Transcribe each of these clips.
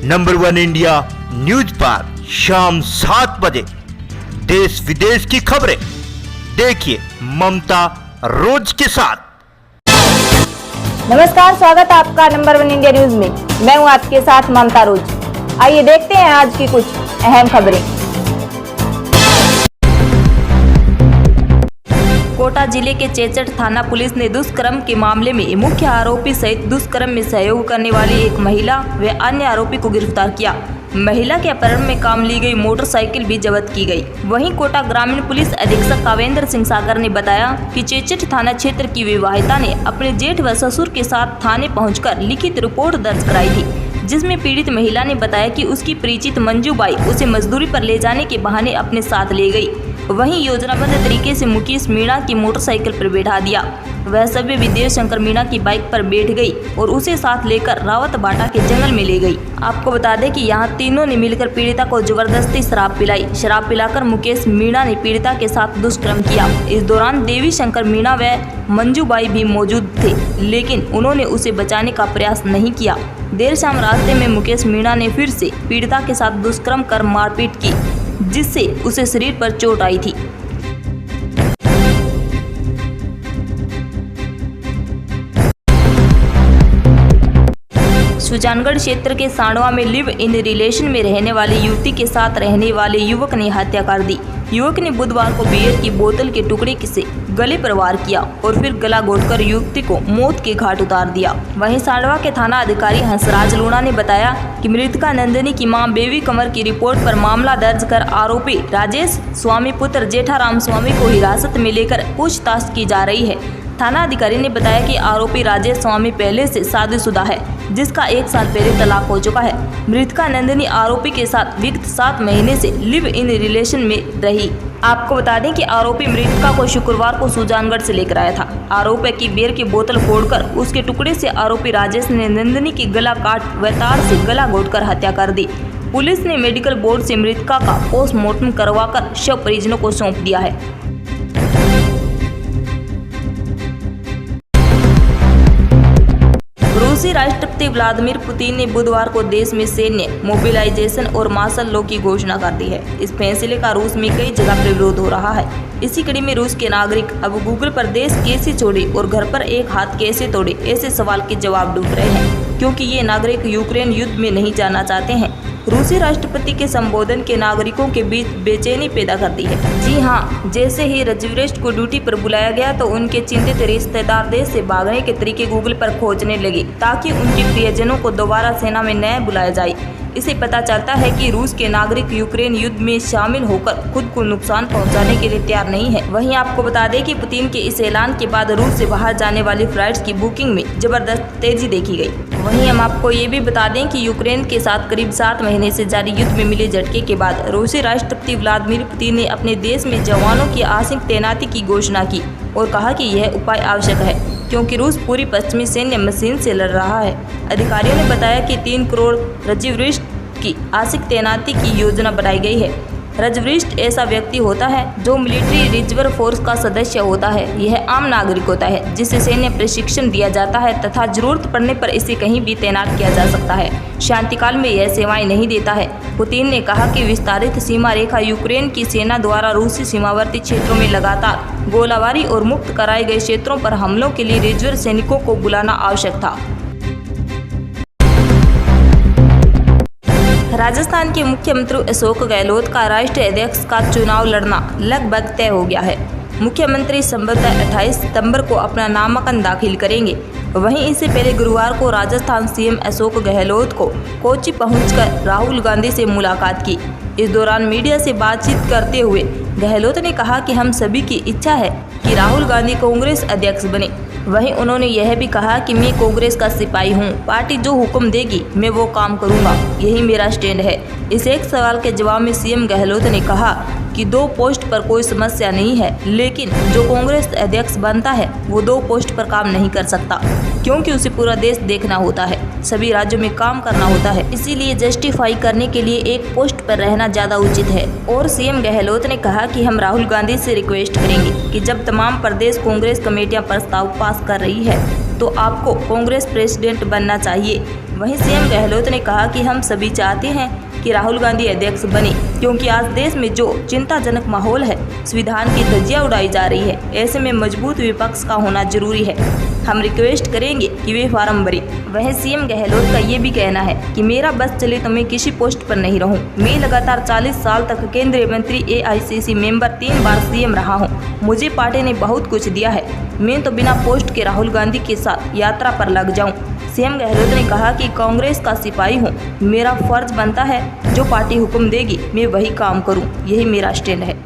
One India news पर शाम 7 बजे देश विदेश की खबरें देखिए ममता रोज के साथ। नमस्कार, स्वागत है आपका नंबर वन इंडिया न्यूज में। मैं हूं आपके साथ ममता रोज। आइए देखते हैं आज की कुछ अहम खबरें। कोटा जिले के चेचट थाना पुलिस ने दुष्कर्म के मामले में मुख्य आरोपी सहित दुष्कर्म में सहयोग करने वाली एक महिला व अन्य आरोपी को गिरफ्तार किया। महिला के अपहरण में काम ली गई मोटरसाइकिल भी जब्त की गई। वहीं कोटा ग्रामीण पुलिस अधीक्षक कावेंद्र सिंह सागर ने बताया कि चेचट थाना क्षेत्र की विवाहिता ने अपने जेठ व ससुर के साथ थाने पहुंचकर लिखित रिपोर्ट दर्ज कराई थी, जिसमें पीड़ित महिला ने बताया कि उसकी परिचित मंजू बाई उसे मजदूरी पर ले जाने के बहाने अपने साथ ले गई। वहीं योजनाबद्ध तरीके से मुकेश मीणा की मोटरसाइकिल पर बैठा दिया। वह सभी विदेह शंकर मीणा की बाइक पर बैठ गई और उसे साथ लेकर रावत बाटा के जंगल में ले गई। आपको बता दें कि यहाँ तीनों ने मिलकर पीड़िता को जबरदस्ती शराब पिलाई। शराब पिलाकर मुकेश मीणा ने पीड़िता के साथ दुष्कर्म किया। इस दौरान देवी शंकर मीणा व मंजू बाई भी मौजूद थे, लेकिन उन्होंने उसे बचाने का प्रयास नहीं किया। देर शाम रास्ते में मुकेश मीणा ने फिर से पीड़िता के साथ दुष्कर्म कर मारपीट की, जिससे उसे शरीर पर चोट आई थी। सुजानगढ़ क्षेत्र के सांडवा में लिव इन रिलेशन में रहने वाली युवती के साथ रहने वाले युवक ने हत्या कर दी। युवक ने बुधवार को बियर की बोतल के टुकड़े से गले पर वार किया और फिर गला घोटकर युवती को मौत के घाट उतार दिया। वहीं सांडवा के थाना अधिकारी हंसराज लूणा ने बताया कि मृतका नंदिनी की मां बेबी कमर की रिपोर्ट पर मामला दर्ज कर आरोपी राजेश स्वामी पुत्र जेठाराम स्वामी को हिरासत में लेकर पूछताछ की जा रही है। थाना अधिकारी ने बताया कि आरोपी राजेश स्वामी पहले से शादीशुदा है, जिसका 1 साल पहले तलाक हो चुका है। मृतका नंदिनी आरोपी के साथ विगत 7 महीने से लिव इन रिलेशन में रही। आपको बता दें कि आरोपी मृतका को शुक्रवार को सुजानगढ़ से लेकर आया था। आरोप है कि बियर की बोतल फोड़कर उसके टुकड़े से आरोपी राजेश ने नंदिनी की गला काट व तार से गला घोटकर हत्या कर दी। पुलिस ने मेडिकल बोर्ड से मृतका का पोस्टमार्टम करवाकर शव परिजनों को सौंप दिया है। रूसी राष्ट्रपति व्लादिमीर पुतिन ने बुधवार को देश में सैन्य मोबिलाइजेशन और मार्शल लॉ की घोषणा कर दी है। इस फैसले का रूस में कई जगह पर विरोध हो रहा है। इसी कड़ी में रूस के नागरिक अब गूगल पर देश कैसे छोड़े और घर पर एक हाथ कैसे तोड़े ऐसे सवाल के जवाब ढूंढ रहे हैं, क्योंकि ये नागरिक यूक्रेन युद्ध में नहीं जाना चाहते हैं। रूसी राष्ट्रपति के संबोधन के नागरिकों के बीच बेचैनी पैदा कर दी है। जी हाँ, जैसे ही रजवरेस्ट को ड्यूटी पर बुलाया गया तो उनके चिंतित रिश्तेदार देश से भागने के तरीके गूगल पर खोजने लगे, ताकि उनके प्रियजनों को दोबारा सेना में न बुलाया जाए। इसे पता चलता है कि रूस के नागरिक यूक्रेन युद्ध में शामिल होकर खुद को नुकसान पहुंचाने के लिए तैयार नहीं है। वहीं आपको बता दें कि पुतिन के इस ऐलान के बाद रूस से बाहर जाने वाली फ्लाइट्स की बुकिंग में जबरदस्त तेजी देखी गई। वहीं हम आपको ये भी बता दें कि यूक्रेन के साथ करीब 7 महीने से जारी युद्ध में मिले झटके के बाद रूसी राष्ट्रपति व्लादिमीर पुतिन ने अपने देश में जवानों की आंशिक तैनाती की घोषणा की और कहा कि यह उपाय आवश्यक है, क्योंकि रूस पूरी पश्चिमी सैन्य मशीन से लड़ रहा है। अधिकारियों ने बताया कि 3 करोड़ रजवरिस्ट की आंशिक तैनाती की योजना बनाई गई है। रजवरिस्ट ऐसा व्यक्ति होता है जो मिलिट्री रिजर्व फोर्स का सदस्य होता है। यह आम नागरिक होता है जिसे सैन्य प्रशिक्षण दिया जाता है तथा जरूरत पड़ने पर इसे कहीं भी तैनात किया जा सकता है। शांतिकाल में यह सेवाएं नहीं देता है। पुतिन ने कहा कि विस्तारित सीमा रेखा यूक्रेन की सेना द्वारा रूसी सीमावर्ती क्षेत्रों में लगातार गोलाबारी और मुक्त कराए गए क्षेत्रों पर हमलों के लिए रिजर्व सैनिकों को बुलाना आवश्यक था। राजस्थान के मुख्यमंत्री अशोक गहलोत का राष्ट्रीय अध्यक्ष का चुनाव लड़ना लगभग तय हो गया है। मुख्यमंत्री संभवतः 28 सितंबर को अपना नामांकन दाखिल करेंगे। वहीं इससे पहले गुरुवार को राजस्थान सीएम अशोक गहलोत को कोच्चि पहुंचकर राहुल गांधी से मुलाकात की। इस दौरान मीडिया से बातचीत करते हुए गहलोत ने कहा कि हम सभी की इच्छा है कि राहुल गांधी कांग्रेस अध्यक्ष बने। वहीं उन्होंने यह भी कहा कि मैं कांग्रेस का सिपाही हूं, पार्टी जो हुक्म देगी मैं वो काम करूंगा, यही मेरा स्टैंड है। इस एक सवाल के जवाब में सीएम गहलोत ने कहा कि 2 पोस्ट पर कोई समस्या नहीं है, लेकिन जो कांग्रेस अध्यक्ष बनता है वो 2 पोस्ट पर काम नहीं कर सकता, क्योंकि उसे पूरा देश देखना होता है, सभी राज्यों में काम करना होता है। इसीलिए जस्टिफाई करने के लिए एक पोस्ट पर रहना ज्यादा उचित है। और सीएम गहलोत ने कहा कि हम राहुल गांधी से रिक्वेस्ट करेंगे कि जब तमाम प्रदेश कांग्रेस कमेटियां प्रस्ताव पास कर रही है तो आपको कांग्रेस प्रेसिडेंट बनना चाहिए। वहीं सीएम गहलोत ने कहा कि हम सभी चाहते हैं कि राहुल गांधी अध्यक्ष बने, क्योंकि आज देश में जो चिंताजनक माहौल है, संविधान की धज्जियां उड़ाई जा रही है, ऐसे में मजबूत विपक्ष का होना जरूरी है। हम रिक्वेस्ट करेंगे कि वे फार्म भरें। वहीं सीएम गहलोत का ये भी कहना है कि मेरा बस चले तो मैं किसी पोस्ट पर नहीं रहूं। मैं लगातार 40 साल तक केंद्रीय मंत्री, AICC मेंबर, 3 बार सीएम रहा हूं। मुझे पार्टी ने बहुत कुछ दिया है। मैं तो बिना पोस्ट के राहुल गांधी के साथ यात्रा पर लग जाऊं। सीएम गहलोत ने कहा कि कांग्रेस का सिपाही हूं, मेरा फर्ज बनता है जो पार्टी हुक्म देगी मैं वही काम करूं, यही मेरा स्टैंड है।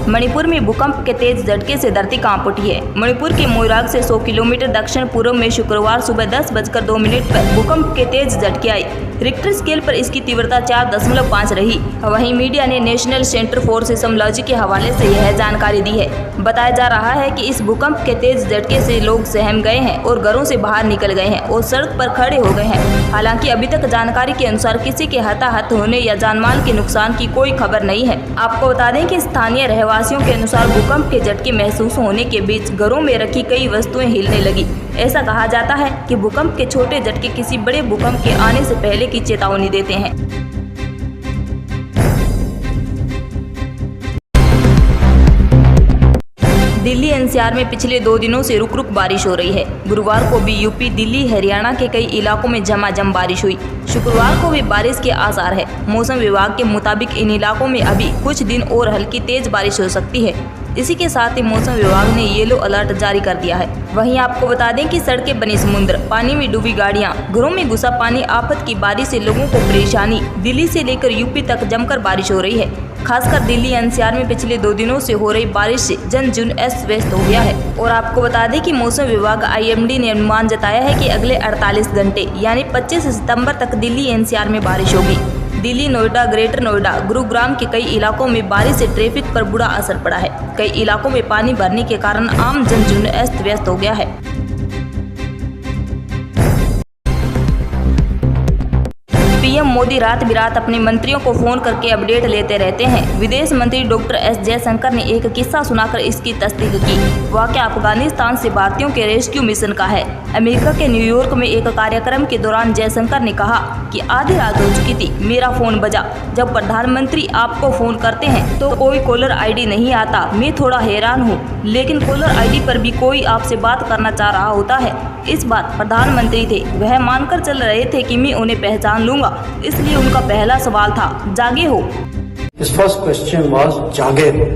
मणिपुर में भूकंप के तेज झटके से धरती कांप उठी है। मणिपुर के मोइरांग से 100 किलोमीटर दक्षिण पूर्व में शुक्रवार सुबह 10:02 पर भूकंप के तेज झटके आए। रिक्टर स्केल पर इसकी तीव्रता 4.5 रही। वहीं मीडिया ने नेशनल सेंटर फॉर सिस्मोलॉजी के हवाले से यह जानकारी दी है। बताया जा रहा है कि इस भूकंप के तेज झटके से लोग सहम गए हैं और घरों से बाहर निकल गए हैं और सड़क पर खड़े हो गए हैं। हालांकि अभी तक जानकारी के अनुसार किसी के हताहत होने या जानमाल के नुकसान की कोई खबर नहीं है। आपको बता दें कि स्थानीय रहवासियों के अनुसार भूकंप के झटके महसूस होने के बीच घरों में रखी कई वस्तुएं हिलने लगी। ऐसा कहा जाता है कि भूकंप के छोटे झटके किसी बड़े भूकंप के आने से पहले की चेतावनी देते हैं। दिल्ली एनसीआर में पिछले 2 दिनों से रुक रुक बारिश हो रही है। गुरुवार को भी यूपी, दिल्ली, हरियाणा के कई इलाकों में झमाझम बारिश हुई। शुक्रवार को भी बारिश के आसार है। मौसम विभाग के मुताबिक इन इलाकों में अभी कुछ दिन और हल्की तेज बारिश हो सकती है। इसी के साथ ही मौसम विभाग ने येलो अलर्ट जारी कर दिया है। वहीं आपको बता दें कि सड़कें बनी समुद्र, पानी में डूबी गाड़ियां, घरों में घुसा पानी, आफत की बारिश से लोगों को परेशानी। दिल्ली से लेकर यूपी तक जमकर बारिश हो रही है। खासकर दिल्ली एनसीआर में पिछले 2 दिनों से हो रही बारिश से जनजीवन अस्त व्यस्त हो गया है। और आपको बता दें कि मौसम विभाग IMD ने अनुमान जताया है कि अगले 48 घंटे यानी 25 सितंबर तक दिल्ली एनसीआर में बारिश होगी। दिल्ली, नोएडा, ग्रेटर नोएडा, गुरुग्राम के कई इलाकों में बारिश से ट्रैफिक पर बुरा असर पड़ा है। कई इलाकों में पानी भरने के कारण आम जनजीवन अस्त व्यस्त हो गया है। पीएम मोदी रात बिरात अपने मंत्रियों को फोन करके अपडेट लेते रहते हैं। विदेश मंत्री डॉक्टर S जयशंकर ने एक किस्सा सुनाकर इसकी तस्दीक की। वाकया अफगानिस्तान से भारतीयों के रेस्क्यू मिशन का है। अमेरिका के न्यूयॉर्क में एक कार्यक्रम के दौरान जयशंकर ने कहा कि आधी रात हो चुकी थी, मेरा फोन बजा। जब प्रधानमंत्री आपको फोन करते हैं तो कोई कॉलर ID नहीं आता। मैं थोड़ा हैरान हूँ, लेकिन कॉलर ID पर भी कोई आपसे बात करना चाह रहा होता है। इस बार प्रधानमंत्री थे, वह मानकर चल रहे थे कि मैं उन्हें पहचान लूंगा, इसलिए उनका पहला सवाल था, जागे हो? His first question was, जागे हो?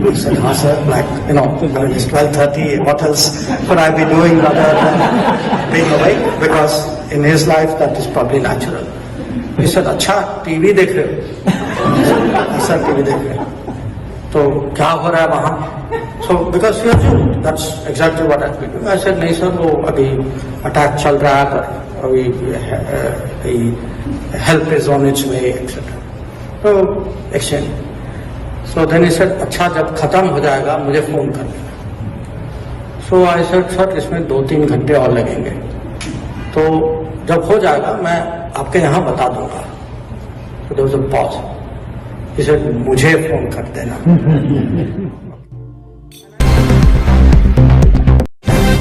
I said, हाँ sir, like, it's 12:30, what else could I be doing other than being awake? Because in his life that is probably natural. He said, अच्छा, TV देख रहे हो? सर, TV देख रहे हो। तो क्या हो रहा है वहाँ? So because he assumed that's exactly what I was doing. I said, नहीं सर, वो अभी अटैक चल रहा है, पर अभी help is on its way, etc. तो exchange. So then he said, अच्छा जब खत्म हो जाएगा मुझे फोन कर देना। So I said, सर इसमें 2-3 घंटे और लगेंगे, तो जब हो जाएगा मैं आपके यहाँ बता दूंगा। So there was a pause. He said, मुझे फोन कर देना।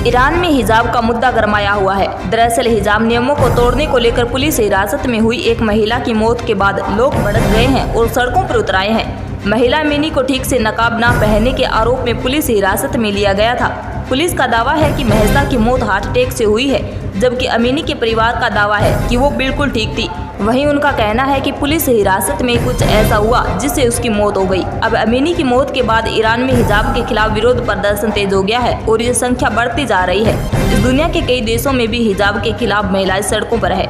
ईरान में हिजाब का मुद्दा गरमाया हुआ है। दरअसल हिजाब नियमों को तोड़ने को लेकर पुलिस हिरासत में हुई एक महिला की मौत के बाद लोग भड़क गए हैं और सड़कों पर उतर आए हैं। महिला अमीनी को ठीक से नकाब ना पहनने के आरोप में पुलिस हिरासत में लिया गया था। पुलिस का दावा है कि महसा की मौत हार्ट अटैक से हुई है, जबकि अमीनी के परिवार का दावा है कि वो बिल्कुल ठीक थी। वहीं उनका कहना है कि पुलिस हिरासत में कुछ ऐसा हुआ जिससे उसकी मौत हो गई। अब अमीनी की मौत के बाद ईरान में हिजाब के खिलाफ विरोध प्रदर्शन तेज हो गया है और ये संख्या बढ़ती जा रही है। इस दुनिया के कई देशों में भी हिजाब के खिलाफ महिलाएं सड़कों पर है।